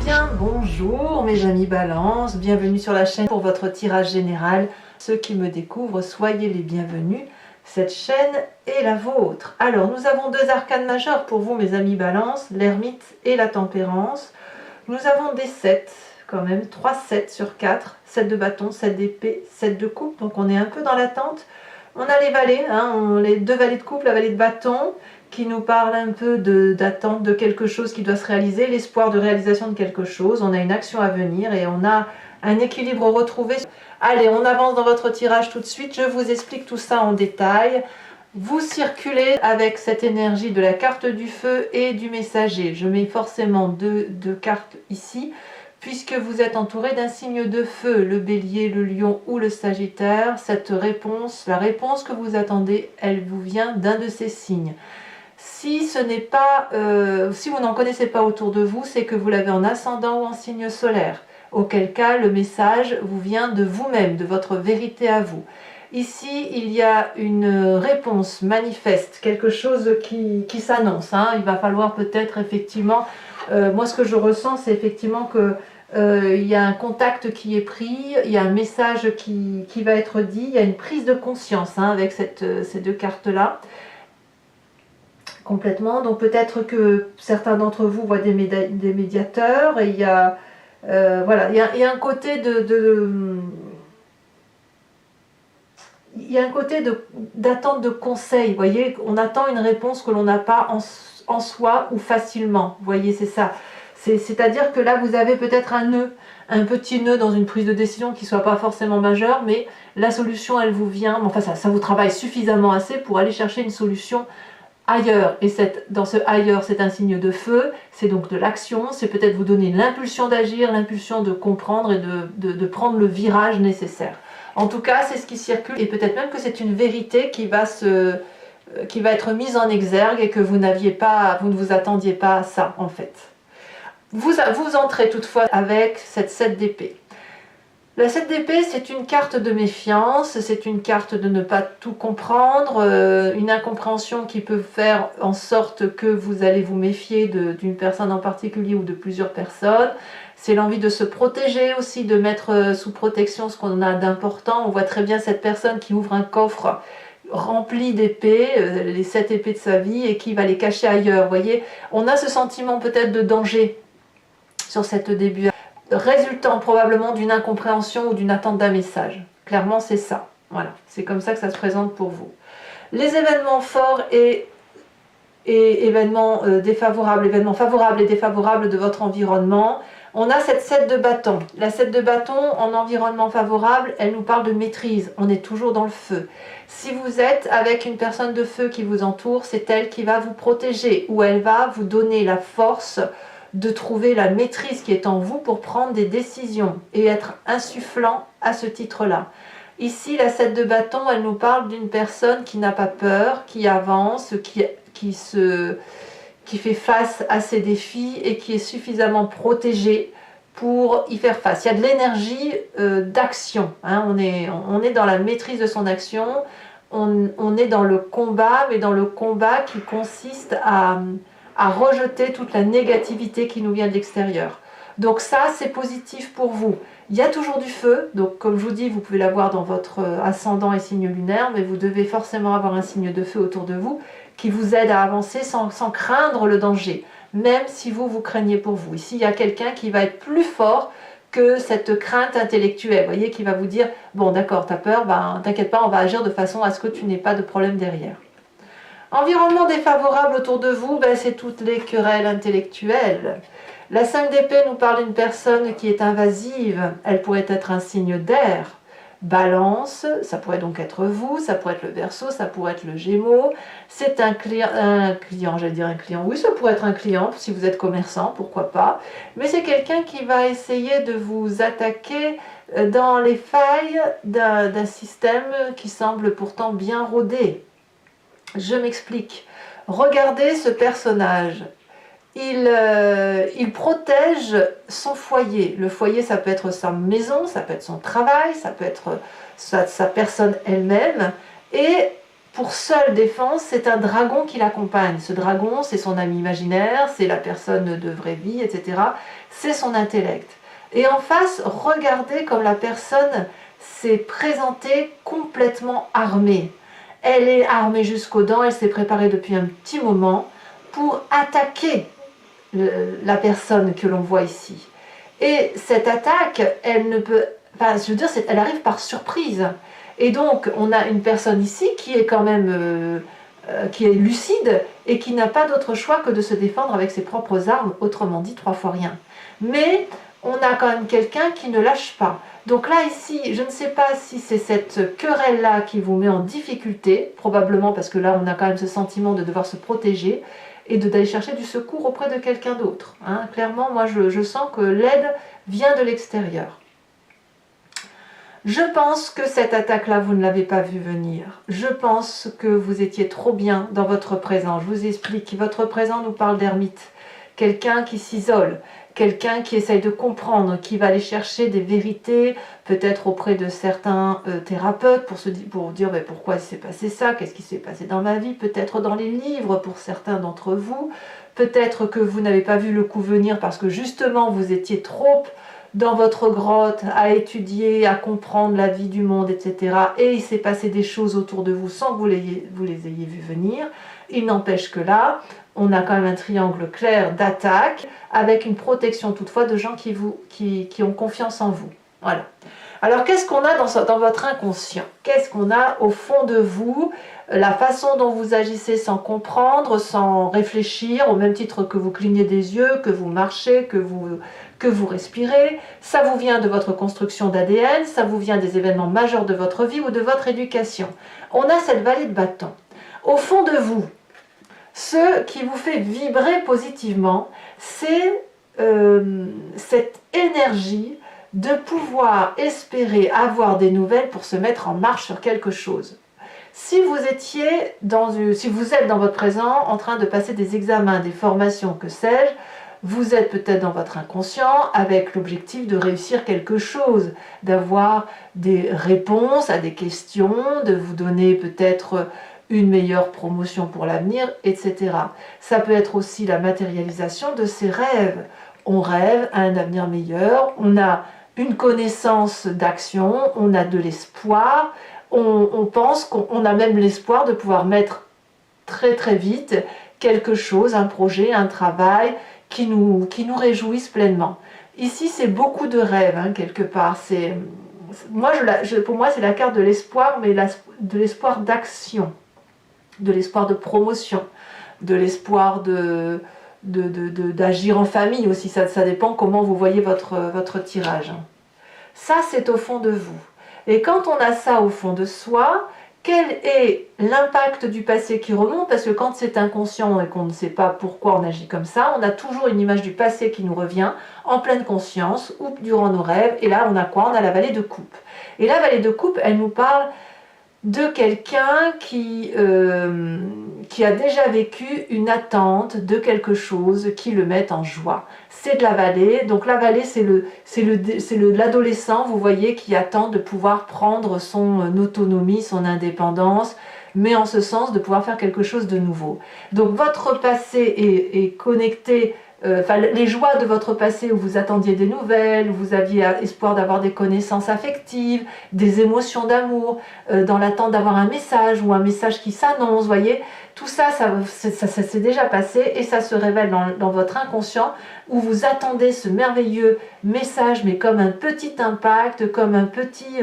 bien, bonjour mes amis Balance, bienvenue sur la chaîne pour votre tirage général. Ceux qui me découvrent, soyez les bienvenus, cette chaîne est la vôtre. Alors nous avons deux arcanes majeures pour vous mes amis Balance, l'ermite et la tempérance. Nous avons des 7 quand même, 3 7 sur 4, 7 de bâton, 7 d'épée, 7 de coupe, donc on est un peu dans l'attente. On a les valets, les deux valets de coupe, la vallée de bâton, qui nous parle un peu d'attente de quelque chose qui doit se réaliser, l'espoir de réalisation de quelque chose. On a une action à venir et on a un équilibre retrouvé. Allez, on avance dans votre tirage tout de suite. Je vous explique tout ça en détail. Vous circulez avec cette énergie de la carte du feu et du messager. Je mets forcément deux cartes ici, puisque vous êtes entouré d'un signe de feu, le bélier, le lion ou le sagittaire. Cette réponse, la réponse que vous attendez, elle vous vient d'un de ces signes. Si ce n'est pas, si vous n'en connaissez pas autour de vous, c'est que vous l'avez en ascendant ou en signe solaire. Auquel cas, le message vous vient de vous-même, de votre vérité à vous. Ici, il y a une réponse manifeste, quelque chose qui s'annonce. Il va falloir peut-être effectivement, moi ce que je ressens, c'est effectivement que il y a un contact qui est pris, il y a un message qui va être dit, il y a une prise de conscience avec ces deux cartes-là. Complètement, donc peut-être que certains d'entre vous voient des médiateurs, et il y a voilà, il y a un côté il y a un côté d'attente de conseils, vous voyez, on attend une réponse que l'on n'a pas en soi ou facilement, vous voyez, c'est ça. C'est-à-dire que là, vous avez peut-être un nœud, un petit nœud dans une prise de décision qui ne soit pas forcément majeure, mais la solution, elle vous vient, enfin ça vous travaille suffisamment assez pour aller chercher une solution ailleurs, et dans ce ailleurs, c'est un signe de feu, c'est donc de l'action, c'est peut-être vous donner l'impulsion d'agir, l'impulsion de comprendre et de prendre le virage nécessaire. En tout cas, c'est ce qui circule, et peut-être même que c'est une vérité qui va être mise en exergue et que vous ne vous attendiez pas à ça en fait. Vous entrez toutefois avec cette 7 d'épée. La 7 d'épée, c'est une carte de méfiance, c'est une carte de ne pas tout comprendre, une incompréhension qui peut faire en sorte que vous allez vous méfier d'une personne en particulier ou de plusieurs personnes. C'est l'envie de se protéger aussi, de mettre sous protection ce qu'on a d'important. On voit très bien cette personne qui ouvre un coffre rempli d'épées, les 7 épées de sa vie, et qui va les cacher ailleurs. Vous voyez, on a ce sentiment peut-être de danger sur cette début, résultant probablement d'une incompréhension ou d'une attente d'un message. Clairement, c'est ça. Voilà, c'est comme ça que ça se présente pour vous. Les événements forts et événements défavorables, événements favorables et défavorables de votre environnement. On a cette 7 de bâton. La 7 de bâton en environnement favorable, elle nous parle de maîtrise. On est toujours dans le feu. Si vous êtes avec une personne de feu qui vous entoure, c'est elle qui va vous protéger, ou elle va vous donner la force de trouver la maîtrise qui est en vous pour prendre des décisions et être insufflant à ce titre-là. Ici, la 7 de bâton, elle nous parle d'une personne qui n'a pas peur, qui avance, qui fait face à ses défis et qui est suffisamment protégée pour y faire face. Il y a de l'énergie d'action. On est dans la maîtrise de son action, on est dans le combat, mais dans le combat qui consiste à rejeter toute la négativité qui nous vient de l'extérieur. Donc ça, c'est positif pour vous. Il y a toujours du feu, donc comme je vous dis, vous pouvez l'avoir dans votre ascendant et signe lunaire, mais vous devez forcément avoir un signe de feu autour de vous qui vous aide à avancer sans craindre le danger, même si vous craignez pour vous. Ici, il y a quelqu'un qui va être plus fort que cette crainte intellectuelle, vous voyez, qui va vous dire « Bon, d'accord, t'as peur, ben, t'inquiète pas, on va agir de façon à ce que tu n'aies pas de problème derrière. » Environnement défavorable autour de vous, c'est toutes les querelles intellectuelles. La 5 d'épée nous parle d'une personne qui est invasive, elle pourrait être un signe d'air. Balance, ça pourrait donc être vous, ça pourrait être le Verseau, ça pourrait être le Gémeaux. C'est un client, oui, ça pourrait être un client si vous êtes commerçant, pourquoi pas. Mais c'est quelqu'un qui va essayer de vous attaquer dans les failles d'un système qui semble pourtant bien rodé. Je m'explique. Regardez ce personnage. Il protège son foyer. Le foyer, ça peut être sa maison, ça peut être son travail, ça peut être sa personne elle-même. Et pour seule défense, c'est un dragon qui l'accompagne. Ce dragon, c'est son ami imaginaire, c'est la personne de vraie vie, etc. C'est son intellect. Et en face, regardez comme la personne s'est présentée complètement armée. Elle est armée jusqu'aux dents, elle s'est préparée depuis un petit moment pour attaquer la personne que l'on voit ici. Et cette attaque, elle ne peut... Enfin, je veux dire, elle arrive par surprise. Et donc, on a une personne ici qui est quand même... qui est lucide et qui n'a pas d'autre choix que de se défendre avec ses propres armes, autrement dit, 3 fois rien. Mais on a quand même quelqu'un qui ne lâche pas. Donc là, ici, je ne sais pas si c'est cette querelle-là qui vous met en difficulté, probablement parce que là, on a quand même ce sentiment de devoir se protéger et d'aller chercher du secours auprès de quelqu'un d'autre. Hein. Clairement, moi, je sens que l'aide vient de l'extérieur. Je pense que cette attaque-là, vous ne l'avez pas vue venir. Je pense que vous étiez trop bien dans votre présent. Je vous explique, votre présent nous parle d'ermite. Quelqu'un qui s'isole, quelqu'un qui essaye de comprendre, qui va aller chercher des vérités, peut-être auprès de certains thérapeutes, pour dire mais pourquoi il s'est passé ça, qu'est-ce qui s'est passé dans ma vie, peut-être dans les livres pour certains d'entre vous, peut-être que vous n'avez pas vu le coup venir parce que justement vous étiez trop dans votre grotte à étudier, à comprendre la vie du monde, etc. Et il s'est passé des choses autour de vous sans que vous les ayez vues venir. Il n'empêche que là, on a quand même un triangle clair d'attaque avec une protection toutefois de gens qui ont confiance en vous. Voilà. Alors qu'est-ce qu'on a dans votre inconscient? Qu'est-ce qu'on a au fond de vous? La façon dont vous agissez sans comprendre, sans réfléchir, au même titre que vous clignez des yeux, que vous marchez, que vous respirez, ça vous vient de votre construction d'ADN, ça vous vient des événements majeurs de votre vie ou de votre éducation. On a cette vallée de bâton. Au fond de vous, ce qui vous fait vibrer positivement, c'est cette énergie de pouvoir espérer avoir des nouvelles pour se mettre en marche sur quelque chose. Si vous êtes dans votre présent en train de passer des examens, des formations, que sais-je, vous êtes peut-être dans votre inconscient avec l'objectif de réussir quelque chose, d'avoir des réponses à des questions, de vous donner peut-être une meilleure promotion pour l'avenir, etc. Ça peut être aussi la matérialisation de ses rêves. On rêve à un avenir meilleur, on a une connaissance d'action, on a de l'espoir, on pense qu'on a même l'espoir de pouvoir mettre très très vite quelque chose, un projet, un travail qui nous réjouisse pleinement. Ici, c'est beaucoup de rêves, hein, quelque part. Pour moi, c'est la carte de l'espoir, mais de l'espoir d'action, de l'espoir de promotion, de l'espoir d'agir en famille aussi. Ça dépend comment vous voyez votre tirage. Ça, c'est au fond de vous. Et quand on a ça au fond de soi, quel est l'impact du passé qui remonte? Parce que quand c'est inconscient et qu'on ne sait pas pourquoi on agit comme ça, on a toujours une image du passé qui nous revient en pleine conscience ou durant nos rêves. Et là, on a quoi? On a la vallée de coupe. Et la vallée de coupe, elle nous parle de quelqu'un qui a déjà vécu une attente de quelque chose qui le met en joie. C'est de la vallée, donc la vallée c'est l'adolescent, vous voyez, qui attend de pouvoir prendre son autonomie, son indépendance, mais en ce sens de pouvoir faire quelque chose de nouveau. Donc votre passé est connecté, les joies de votre passé où vous attendiez des nouvelles, où vous aviez espoir d'avoir des connaissances affectives, des émotions d'amour, dans l'attente d'avoir un message ou un message qui s'annonce, voyez, tout ça, ça s'est déjà passé et ça se révèle dans votre inconscient où vous attendez ce merveilleux message, mais comme un petit impact, comme un petit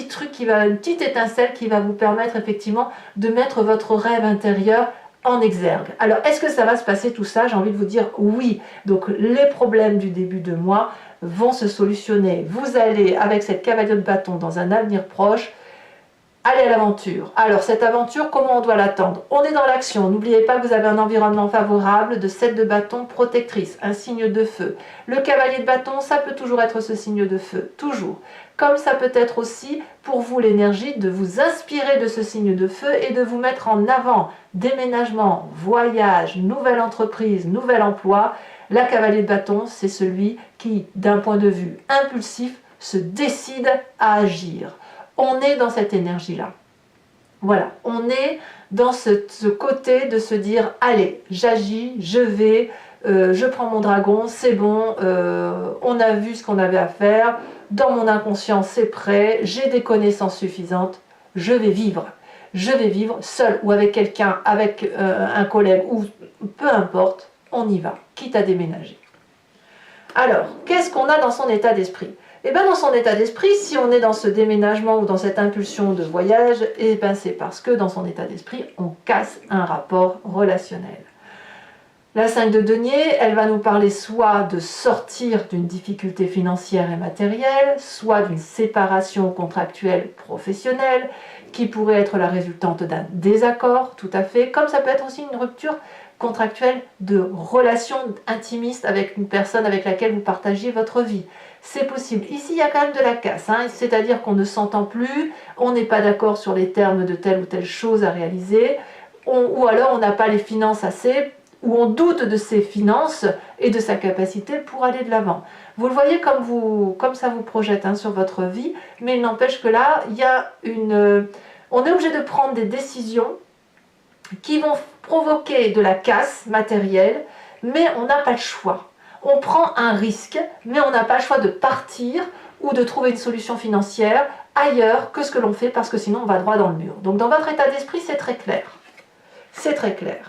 truc une petite étincelle qui va vous permettre effectivement de mettre votre rêve intérieur en exergue. Alors, est-ce que ça va se passer tout ça? J'ai envie de vous dire oui. Donc, les problèmes du début de mois vont se solutionner. Vous allez, avec cette cavalière de bâton dans un avenir proche, aller à l'aventure. Alors, cette aventure, comment on doit l'attendre? On est dans l'action. N'oubliez pas que vous avez un environnement favorable de 7 de bâton protectrice, un signe de feu. Le cavalier de bâton, ça peut toujours être ce signe de feu, toujours. Comme ça peut être aussi pour vous l'énergie de vous inspirer de ce signe de feu et de vous mettre en avant. Déménagement, voyage, nouvelle entreprise, nouvel emploi. La cavalier de bâton, c'est celui qui, d'un point de vue impulsif, se décide à agir. On est dans cette énergie-là. Voilà, on est dans ce côté de se dire, allez, j'agis, je vais, je prends mon dragon, c'est bon, on a vu ce qu'on avait à faire, dans mon inconscient c'est prêt, j'ai des connaissances suffisantes, je vais vivre. Je vais vivre seul ou avec quelqu'un, avec un collègue, ou peu importe, on y va, quitte à déménager. Alors, qu'est-ce qu'on a dans son état d'esprit? Eh bien, dans son état d'esprit, si on est dans ce déménagement ou dans cette impulsion de voyage, eh bien, c'est parce que dans son état d'esprit, on casse un rapport relationnel. La 5 de denier, elle va nous parler soit de sortir d'une difficulté financière et matérielle, soit d'une séparation contractuelle professionnelle, qui pourrait être la résultante d'un désaccord, tout à fait, comme ça peut être aussi une rupture contractuelle de relation intimiste avec une personne avec laquelle vous partagez votre vie. C'est possible. Ici, il y a quand même de la casse, hein, c'est-à-dire qu'on ne s'entend plus, on n'est pas d'accord sur les termes de telle ou telle chose à réaliser, ou alors on n'a pas les finances assez, ou on doute de ses finances et de sa capacité pour aller de l'avant. Vous le voyez comme ça vous projette hein, sur votre vie, mais il n'empêche que là, il y a on est obligé de prendre des décisions qui vont provoquer de la casse matérielle, mais on n'a pas le choix. On prend un risque, mais on n'a pas le choix de partir ou de trouver une solution financière ailleurs que ce que l'on fait, parce que sinon on va droit dans le mur. Donc dans votre état d'esprit, c'est très clair. C'est très clair.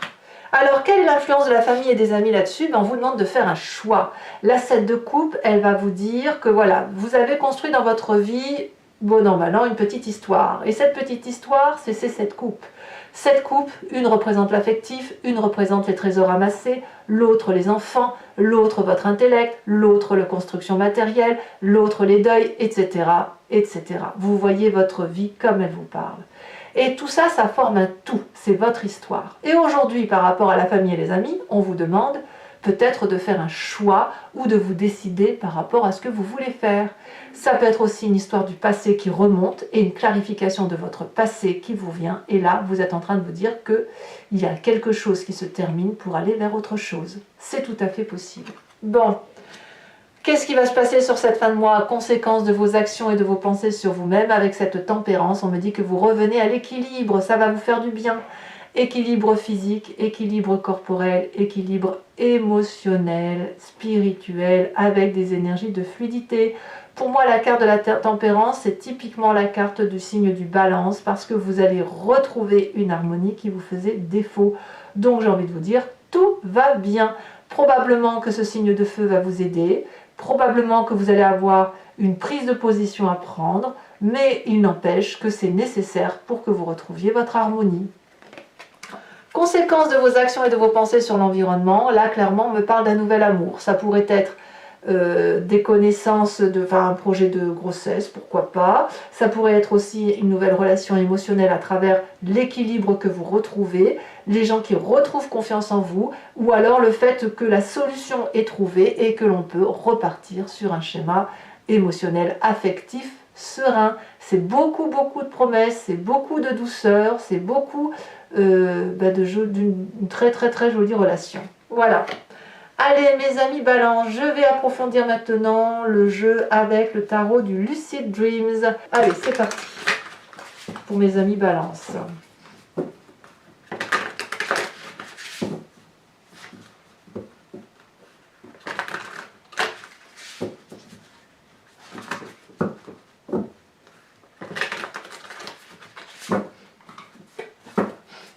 Alors, quelle est l'influence de la famille et des amis là-dessus? On vous demande de faire un choix. La 7 de coupe, elle va vous dire que voilà, vous avez construit dans votre vie, bon an, mal an, une petite histoire. Et cette petite histoire, c'est ces 7 coupes. 7 coupes, une représente l'affectif, une représente les trésors amassés, l'autre les enfants, l'autre votre intellect, l'autre la construction matérielle, l'autre les deuils, etc., etc. Vous voyez votre vie comme elle vous parle. Et tout ça, ça forme un tout, c'est votre histoire. Et aujourd'hui, par rapport à la famille et les amis, on vous demande peut-être de faire un choix ou de vous décider par rapport à ce que vous voulez faire. Ça peut être aussi une histoire du passé qui remonte et une clarification de votre passé qui vous vient. Et là, vous êtes en train de vous dire qu'il y a quelque chose qui se termine pour aller vers autre chose. C'est tout à fait possible. Bon. Qu'est-ce qui va se passer sur cette fin de mois? Conséquence de vos actions et de vos pensées sur vous-même avec cette tempérance. On me dit que vous revenez à l'équilibre, ça va vous faire du bien. Équilibre physique, équilibre corporel, équilibre émotionnel, spirituel, avec des énergies de fluidité. Pour moi, la carte de la tempérance, c'est typiquement la carte du signe du balance, parce que vous allez retrouver une harmonie qui vous faisait défaut. Donc j'ai envie de vous dire, tout va bien. Probablement que ce signe de feu va vous aider. Probablement que vous allez avoir une prise de position à prendre, mais il n'empêche que c'est nécessaire pour que vous retrouviez votre harmonie. Conséquence de vos actions et de vos pensées sur l'environnement, là clairement on me parle d'un nouvel amour. Ça pourrait être des connaissances, un projet de grossesse, pourquoi pas. Ça pourrait être aussi une nouvelle relation émotionnelle à travers l'équilibre que vous retrouvez, les gens qui retrouvent confiance en vous, ou alors le fait que la solution est trouvée et que l'on peut repartir sur un schéma émotionnel, affectif, serein. C'est beaucoup de promesses, c'est beaucoup de douceur, c'est beaucoup d'une très jolie relation. Voilà. Allez mes amis Balance, je vais approfondir maintenant le jeu avec le tarot du Lucid Dreams. Allez, c'est parti pour mes amis Balance.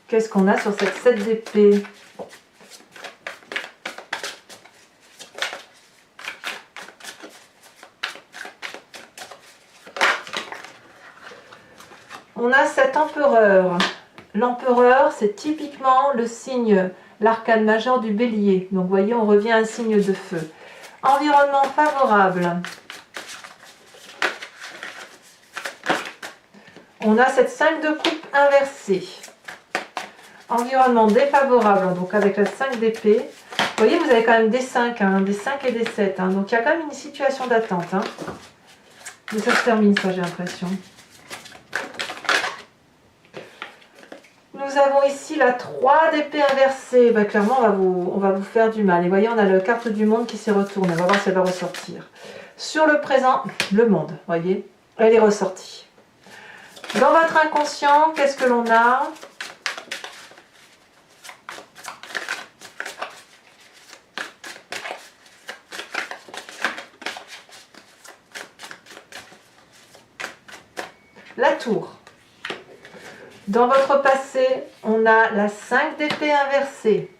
Qu'est-ce qu'on a sur cette 7 d'épée? On a cet empereur. L'empereur, c'est typiquement le signe, l'arcane majeur du bélier. Donc vous voyez, on revient à un signe de feu. Environnement favorable. On a cette 5 de coupe inversée. Environnement défavorable, donc avec la 5 d'épée. Vous voyez, vous avez quand même des 5, hein, des 5 et des 7. Hein, donc il y a quand même une situation d'attente. Hein. Mais ça se termine, ça, j'ai l'impression. Nous avons ici la 3 d'épée inversée. Bah, clairement, on va vous faire du mal. Et vous voyez, on a la carte du monde qui s'est retournée. On va voir si elle va ressortir. Sur le présent, le monde, vous voyez, elle est ressortie. Dans votre inconscient, qu'est-ce que l'on a? La tour. Dans votre passé, on a la 5 d'épée inversée.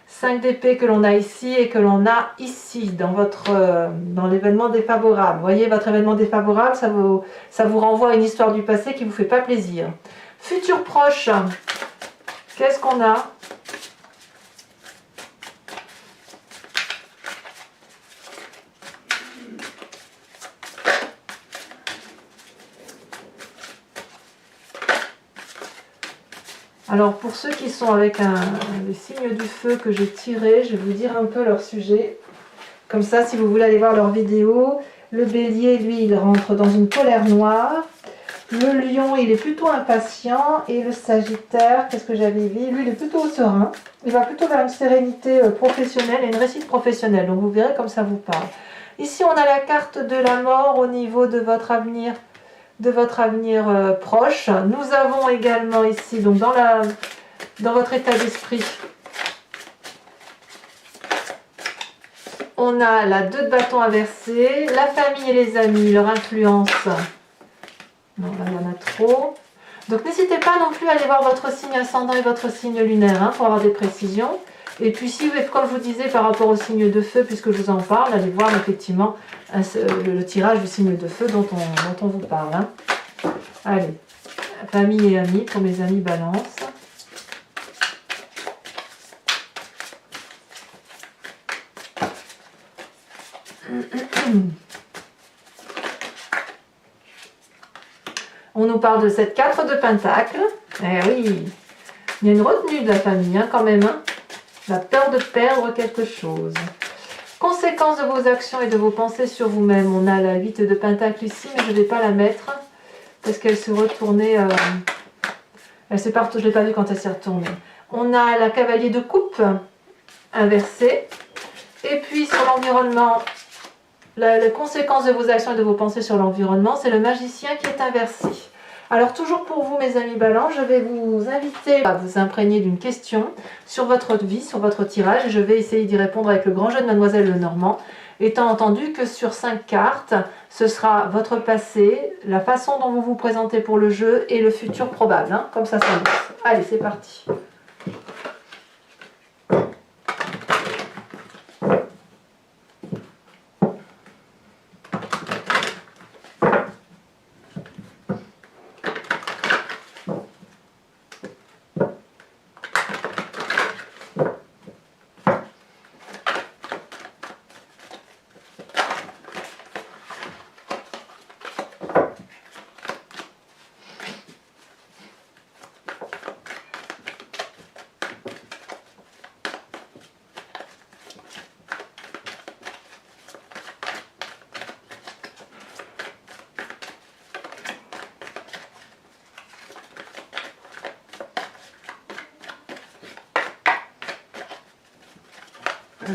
5 d'épée que l'on a ici et que l'on a ici, dans l'événement défavorable. Vous voyez, votre événement défavorable, ça vous renvoie à une histoire du passé qui ne vous fait pas plaisir. Futur proche, qu'est-ce qu'on a? Alors pour ceux qui sont avec les signes du feu que j'ai tiré, je vais vous dire un peu leur sujet. Comme ça, si vous voulez aller voir leur vidéo, le bélier, lui, il rentre dans une colère noire. Le lion, il est plutôt impatient. Et le sagittaire, qu'est-ce que j'avais vu? Lui, il est plutôt serein. Il va plutôt vers une sérénité professionnelle et une réussite professionnelle. Donc vous verrez comme ça vous parle. Ici, on a la carte de la mort au niveau de votre avenir. Proche. Nous avons également ici, donc dans votre état d'esprit, on a la 2 de bâton inversée, la famille et les amis, leur influence. Non, là, il y en a trop. Donc n'hésitez pas non plus à aller voir votre signe ascendant et votre signe lunaire hein, pour avoir des précisions. Et puis si, comme je vous disais, par rapport au signe de feu, puisque je vous en parle, allez voir effectivement le tirage du signe de feu dont on vous parle. Hein. Allez, famille et amis pour mes amis balance. On nous parle de cette 4 de pentacle. Eh oui, il y a une retenue de la famille hein, quand même. Hein. La peur de perdre quelque chose. Conséquences de vos actions et de vos pensées sur vous-même. On a la 8 de pentacle ici, mais je ne vais pas la mettre. Parce qu'elle s'est retournée, elle s'est partout, je ne l'ai pas vue quand elle s'est retournée. On a la cavalier de coupe inversée. Et puis sur l'environnement, les conséquences de vos actions et de vos pensées sur l'environnement, c'est le magicien qui est inversé. Alors toujours pour vous mes amis balance, je vais vous inviter à vous imprégner d'une question sur votre vie, sur votre tirage. Et je vais essayer d'y répondre avec le grand jeu de Mademoiselle Lenormand. Étant entendu que sur 5 cartes, ce sera votre passé, la façon dont vous vous présentez pour le jeu et le futur probable. Hein, comme ça s'annonce. Allez, c'est parti.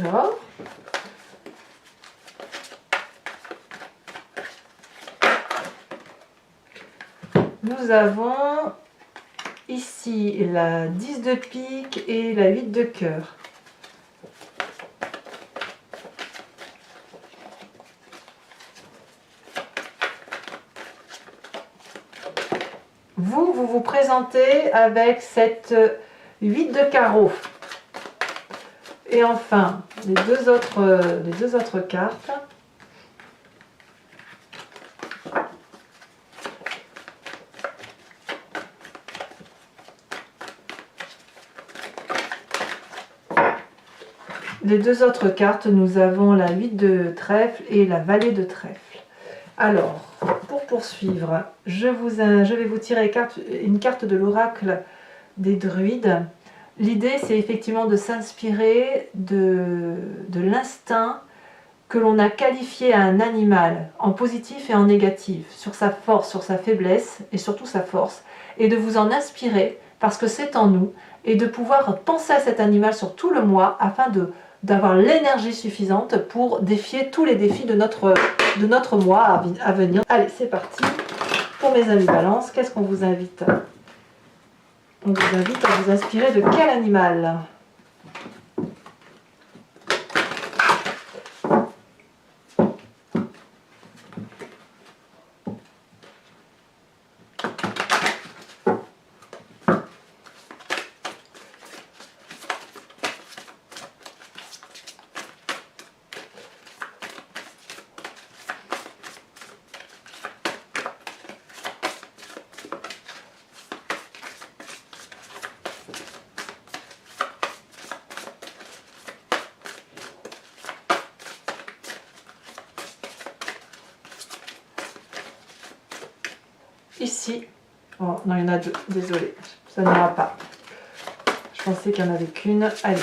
Alors, nous avons ici la 10 de pique et la 8 de cœur. Vous vous présentez avec cette 8 de carreau. Et enfin, les deux autres cartes. Les deux autres cartes, nous avons la 8 de trèfle et la vallée de trèfle. Alors, pour poursuivre, je vais vous tirer une carte de l'oracle des druides. L'idée, c'est effectivement de s'inspirer de l'instinct que l'on a qualifié à un animal, en positif et en négatif, sur sa force, sur sa faiblesse et surtout sa force, et de vous en inspirer parce que c'est en nous, et de pouvoir penser à cet animal sur tout le mois afin d'avoir l'énergie suffisante pour défier tous les défis de notre mois à venir. Allez, c'est parti. Pour mes amis balance, qu'est-ce qu'on vous invite? On vous invite à vous inspirer de quel animal? Ici, oh non, il y en a deux, désolé, ça n'ira pas. Je pensais qu'il n'y en avait qu'une. Allez,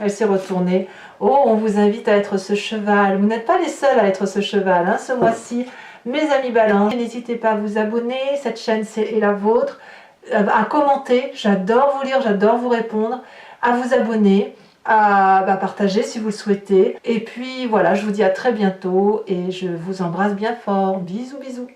elle s'est retournée. Oh, on vous invite à être ce cheval. Vous n'êtes pas les seuls à être ce cheval, hein, ce mois-ci. Mes amis balance, n'hésitez pas à vous abonner, cette chaîne est la vôtre, à commenter, j'adore vous lire, j'adore vous répondre, à vous abonner, à partager si vous le souhaitez. Et puis voilà, je vous dis à très bientôt et je vous embrasse bien fort. Bisous, bisous.